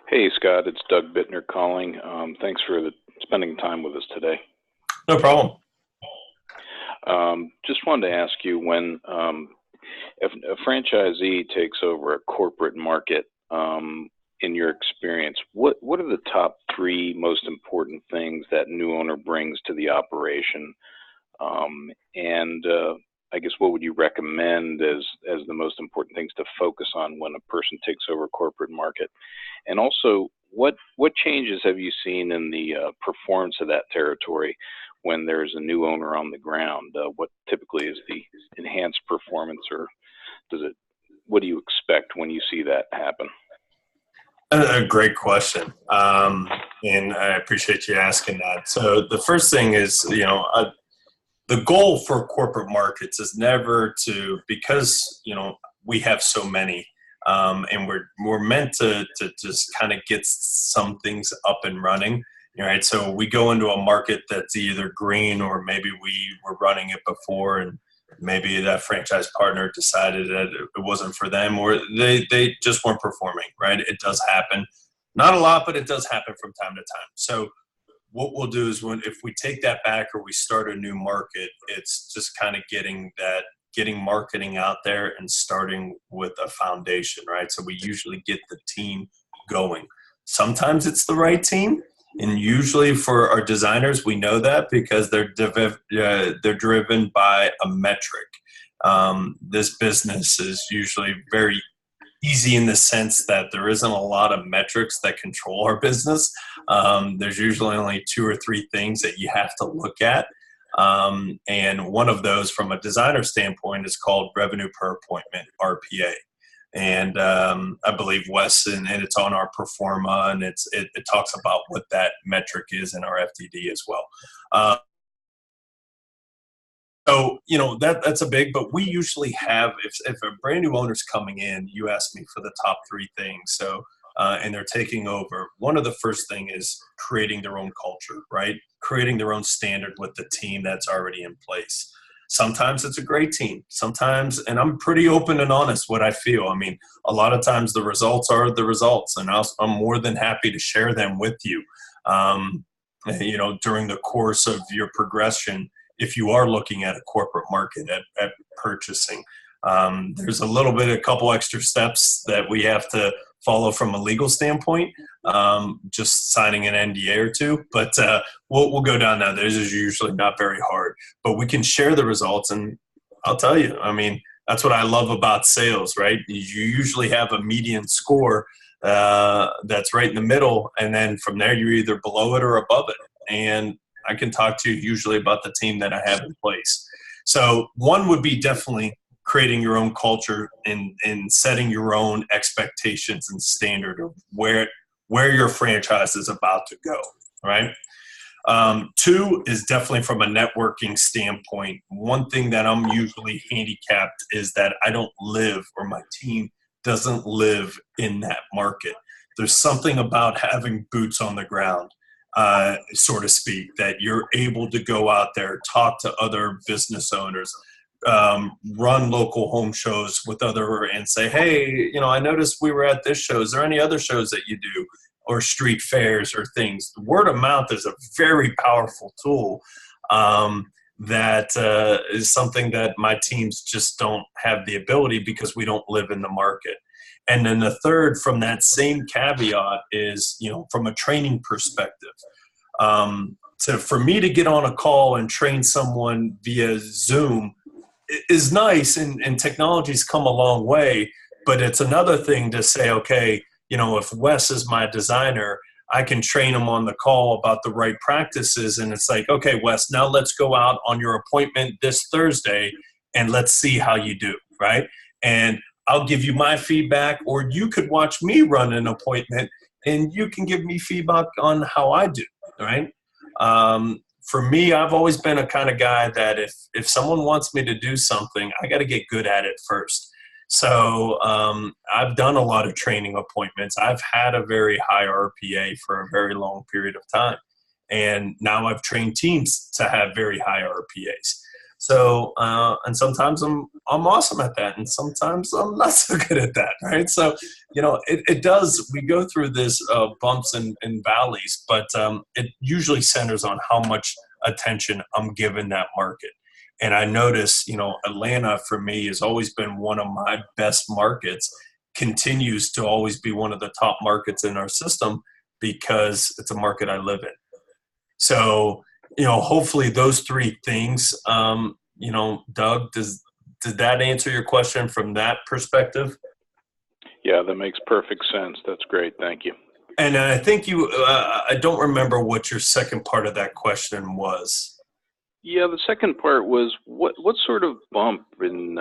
Hey, Scott, it's Doug Bittner calling. Thanks for spending time with us today. No problem. Just wanted to ask you, when if a franchisee takes over a corporate market, in your experience, what are the top three most important things that new owner brings to the operation? And I guess what would you recommend as the most important things to focus on when a person takes over a corporate market? And also, what changes have you seen in the performance of that territory when there's a new owner on the ground? What typically is the enhanced performance, or what do you expect when you see that happen? A great question. And I appreciate you asking that. So the first thing is, the goal for corporate markets is never to, because, we have so many, and we're meant to just kind of get some things up and running. Right. So we go into a market that's either green, or maybe we were running it before and maybe that franchise partner decided that it wasn't for them, or they just weren't performing. Right. It does happen. Not a lot, but it does happen from time to time. So what we'll do is, if we take that back or we start a new market, it's just kind of getting marketing out there and starting with a foundation, right? So we usually get the team going. Sometimes it's the right team, and usually for our designers, we know that because they're driven by a metric. This business is usually very easy in the sense that there isn't a lot of metrics that control our business. There's usually only 2 or 3 things that you have to look at. And one of those from a designer standpoint is called revenue per appointment, RPA. And I believe Wes, and it's on our Performa, and it talks about what that metric is in our FTD as well. So, that's a big, but we usually have, if a brand new owner's coming in, you ask me for the top 3 things. So, and they're taking over. One of the first thing is creating their own culture, right? Creating their own standard with the team that's already in place. Sometimes it's a great team. Sometimes, and I'm pretty open and honest what I feel. I mean, a lot of times the results are the results, and I'm more than happy to share them with you. During the course of your progression, if you are looking at a corporate market at purchasing, there's a couple extra steps that we have to follow from a legal standpoint, just signing an NDA or 2, but we'll go down that. This is usually not very hard, but we can share the results. And I'll tell you, I mean, that's what I love about sales, right? You usually have a median score that's right in the middle, and then from there you're either below it or above it. And I can talk to you usually about the team that I have in place. So one would be definitely creating your own culture and setting your own expectations and standard of where your franchise is about to go, right? 2 is definitely from a networking standpoint. One thing that I'm usually handicapped is that I don't live, or my team doesn't live in that market. There's something about having boots on the ground, so to speak, that you're able to go out there, talk to other business owners, run local home shows with and say, hey, I noticed we were at this show. Is there any other shows that you do, or street fairs or things? Word of mouth is a very powerful tool that is something that my teams just don't have the ability because we don't live in the market. And then the third from that same caveat is, from a training perspective, for me to get on a call and train someone via Zoom is nice, and technology's come a long way, but it's another thing to say, okay, if Wes is my designer, I can train him on the call about the right practices. And it's like, okay, Wes, now let's go out on your appointment this Thursday and let's see how you do, right? And I'll give you my feedback, or you could watch me run an appointment and you can give me feedback on how I do, right? For me, I've always been a kind of guy that if someone wants me to do something, I got to get good at it first. So I've done a lot of training appointments. I've had a very high RPA for a very long period of time. And now I've trained teams to have very high RPAs. So, and sometimes I'm awesome at that, and sometimes I'm not so good at that, right? So, it does, we go through this bumps and valleys, but it usually centers on how much attention I'm giving that market. And I notice, Atlanta for me has always been one of my best markets, continues to always be one of the top markets in our system because it's a market I live in. So, hopefully those 3 things, Doug, did that answer your question from that perspective? Yeah, that makes perfect sense. That's great. Thank you. And I think I don't remember what your second part of that question was. Yeah, the second part was what sort of bump in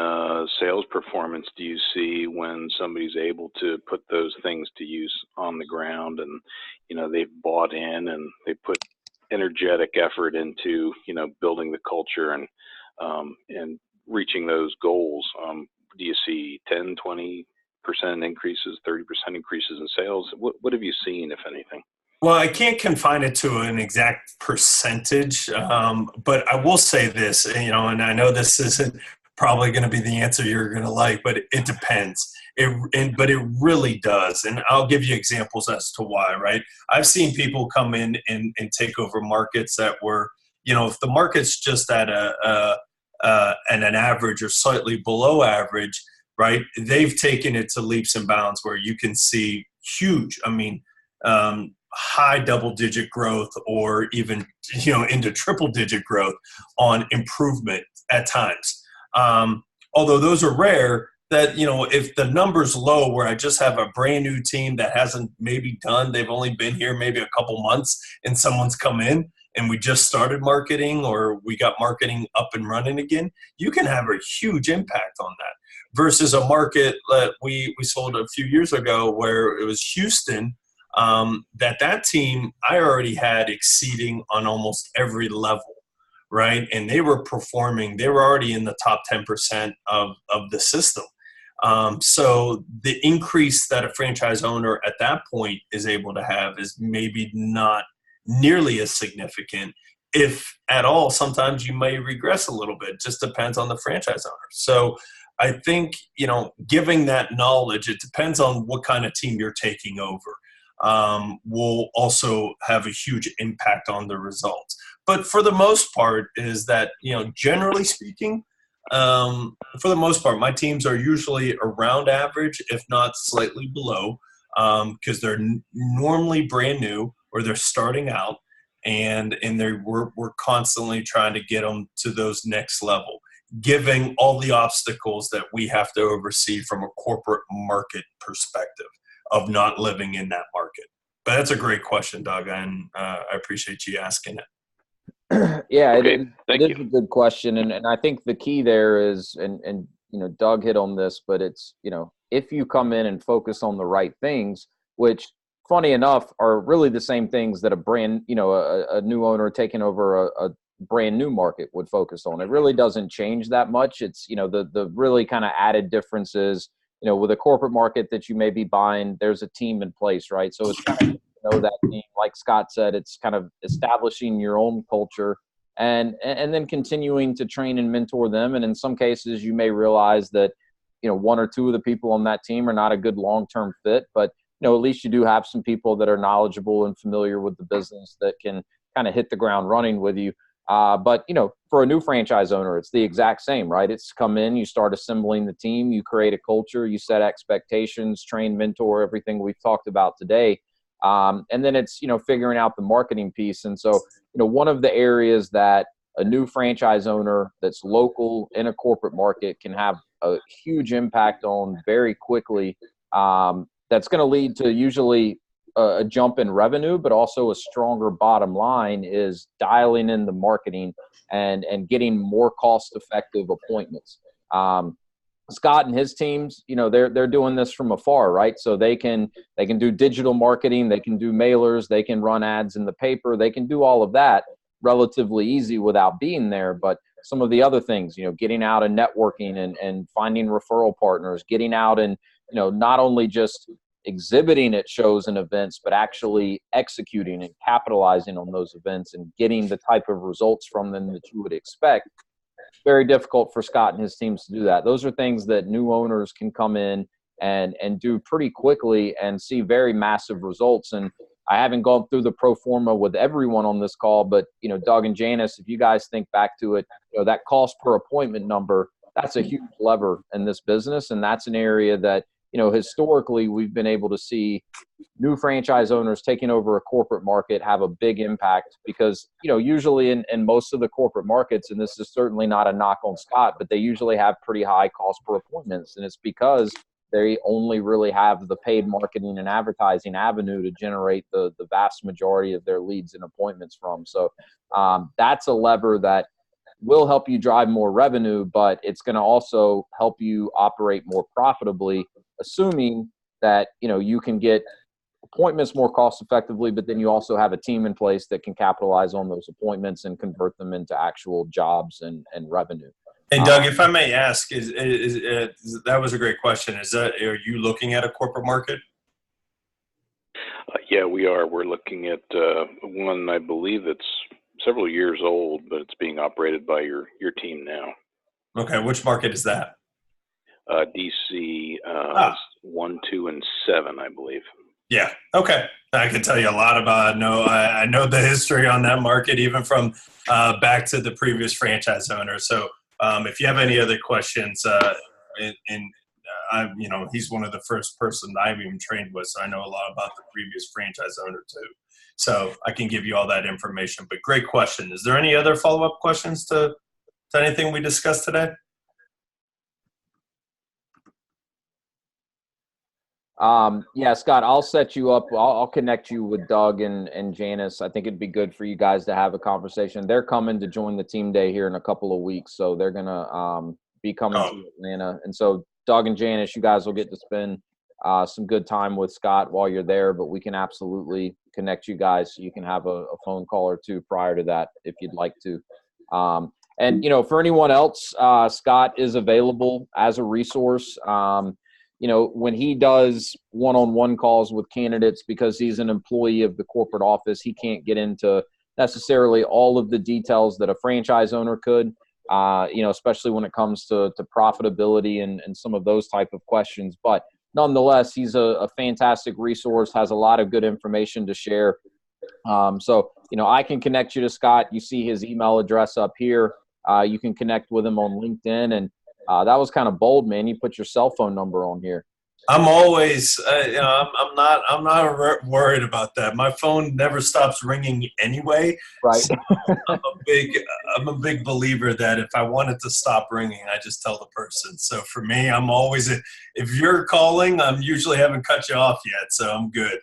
sales performance do you see when somebody's able to put those things to use on the ground, and they've bought in and they put energetic effort into building the culture and reaching those goals? Do you see 10, 20% increases, 30% increases in sales? What have you seen, if anything? Well, I can't confine it to an exact percentage, but I will say this, and I know this isn't probably going to be the answer you're going to like, but it depends. But it really does. And I'll give you examples as to why, right? I've seen people come in and take over markets that were, if the market's just at an average or slightly below average, right? They've taken it to leaps and bounds where you can see huge, high double-digit growth, or even into triple-digit growth on improvement at times. Although those are rare, that if the number's low, where I just have a brand new team that hasn't maybe they've only been here maybe a couple months, and someone's come in, and we just started marketing or we got marketing up and running again, you can have a huge impact on that. Versus a market that we sold a few years ago where it was Houston, that team I already had exceeding on almost every level, right? And they were performing, they were already in the top 10% of the system. So the increase that a franchise owner at that point is able to have is maybe not nearly as significant. If at all, sometimes you may regress a little bit. It just depends on the franchise owner. So I think, giving that knowledge, it depends on what kind of team you're taking over, will also have a huge impact on the results. But for the most part is that, generally speaking, for the most part, my teams are usually around average, if not slightly below, because they're normally brand new or they're starting out, and we're constantly trying to get them to those next level, giving all the obstacles that we have to oversee from a corporate market perspective of not living in that market. But that's a great question, Doug, and I appreciate you asking it. Yeah, Okay, it is a good question. And I think the key there is, and Doug hit on this, but it's, if you come in and focus on the right things, which funny enough are really the same things that a new owner taking over a brand new market would focus on. It really doesn't change that much. It's, the really kind of added differences, with a corporate market that you may be buying, there's a team in place, right? So it's kind of, that team, like Scott said, it's kind of establishing your own culture and then continuing to train and mentor them. And in some cases you may realize that, one or two of the people on that team are not a good long-term fit, but at least you do have some people that are knowledgeable and familiar with the business that can kind of hit the ground running with you. But, for a new franchise owner, it's the exact same, right? It's come in, you start assembling the team, you create a culture, you set expectations, train, mentor, everything we've talked about today. And then it's, figuring out the marketing piece. And so, one of the areas that a new franchise owner that's local in a corporate market can have a huge impact on very quickly, that's going to lead to usually a jump in revenue, but also a stronger bottom line, is dialing in the marketing and getting more cost-effective appointments. Scott and his teams, they're doing this from afar, right? So they can do digital marketing, they can do mailers, they can run ads in the paper, they can do all of that relatively easy without being there. But some of the other things, getting out and networking and finding referral partners, getting out and, not only just exhibiting at shows and events, but actually executing and capitalizing on those events and getting the type of results from them that you would expect. Very difficult for Scott and his teams to do that. Those are things that new owners can come in and do pretty quickly and see very massive results. And I haven't gone through the pro forma with everyone on this call, but, Doug and Janice, if you guys think back to it, that cost per appointment number, that's a huge lever in this business. And that's an area that, historically we've been able to see new franchise owners taking over a corporate market have a big impact because, usually in most of the corporate markets, and this is certainly not a knock on Scott, but they usually have pretty high cost per appointments. And it's because they only really have the paid marketing and advertising avenue to generate the vast majority of their leads and appointments from. So that's a lever that will help you drive more revenue, but it's going to also help you operate more profitably, assuming that, you can get appointments more cost effectively, but then you also have a team in place that can capitalize on those appointments and convert them into actual jobs and revenue. And Doug, if I may ask, is that was a great question. Are you looking at a corporate market? Yeah, we are. We're looking at one, I believe it's several years old, but it's being operated by your team now. Okay, which market is that? DC 1, 2, and 7, I believe. Yeah. Okay. I can tell you a lot about. I know the history on that market, even from back to the previous franchise owner. So if you have any other questions, he's one of the first person I've even trained with, so I know a lot about the previous franchise owner too. So I can give you all that information. But great question. Is there any other follow-up questions to anything we discussed today? Yeah, Scott, I'll set you up. I'll connect you with Doug and Janice. I think it'd be good for you guys to have a conversation. They're coming to join the team day here in a couple of weeks, so they're gonna be coming to Atlanta. And so Doug and Janice, you guys will get to spend some good time with Scott while you're there. But we can absolutely connect you guys. So you can have a phone call or two prior to that if you'd like to. And for anyone else, Scott is available as a resource. When he does one-on-one calls with candidates, because he's an employee of the corporate office, he can't get into necessarily all of the details that a franchise owner could, especially when it comes to profitability and some of those type of questions. But nonetheless, he's a fantastic resource, has a lot of good information to share. So I can connect you to Scott. You see his email address up here. You can connect with him on LinkedIn. And that was kind of bold, man. You put your cell phone number on here. I'm always, I'm not worried about that. My phone never stops ringing anyway. Right. So I'm a big believer that if I want it to stop ringing, I just tell the person. So for me, I'm always, if you're calling, I'm usually haven't cut you off yet. So I'm good.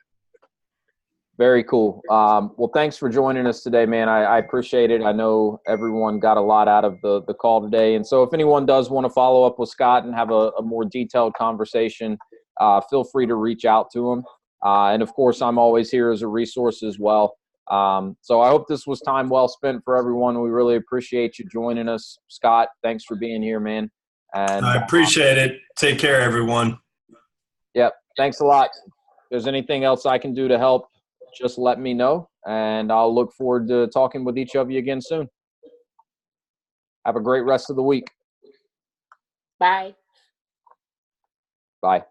Very cool. Well, thanks for joining us today, man. I appreciate it. I know everyone got a lot out of the call today. And so if anyone does want to follow up with Scott and have a more detailed conversation, feel free to reach out to him. And of course, I'm always here as a resource as well. So I hope this was time well spent for everyone. We really appreciate you joining us. Scott, thanks for being here, man. And I appreciate it. Take care, everyone. Yep. Thanks a lot. If there's anything else I can do to help, just let me know, and I'll look forward to talking with each of you again soon. Have a great rest of the week. Bye. Bye.